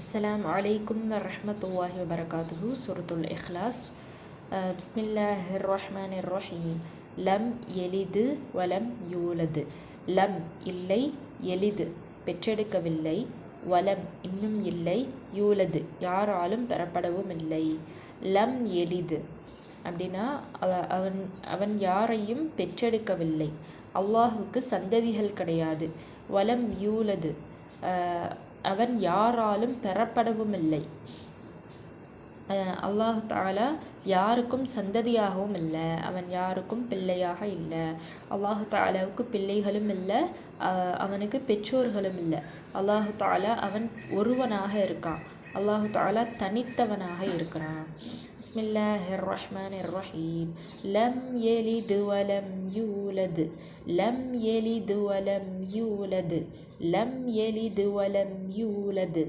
السلام عليكم ورحمة الله وبركاته. سورة الإخلاص. بسم الله الرحمن الرحيم. لم يلد ولم يولد. லம் இல்லை, எளிது பெற்றெடுக்கவில்லை, வலம் இன்னும் இல்லை, யூலது யாராலும் பெறப்படவும் இல்லை. லம் எளிது அப்படின்னா அவன் யாரையும் பெற்றெடுக்கவில்லை, அல்லாஹுக்கு சந்ததிகள் கிடையாது. வலம் யூலது அவன் யாராலும் பெறப்படவும் இல்லை. அல்லாஹு தஆலா யாருக்கும் சந்ததியாகவும் இல்லை, அவன் யாருக்கும் பிள்ளையாக இல்லை. அல்லாஹு தஆலாவுக்கு பிள்ளைகளும் இல்லை, அவனுக்கு பெற்றோர்களும் இல்லை. அல்லாஹு தஆலா அவன் ஒருவனாக இருக்கான். அல்லாஹு தஆலா தனித்தவனாக இருக்கிறான். பிஸ்மில்லாஹிர் ரஹ்மானிர் ரஹீம். லம் யலிது வலம் யூலது. லம் யலிது வலம் யூலது. லம் யலிது வலம் யூலது.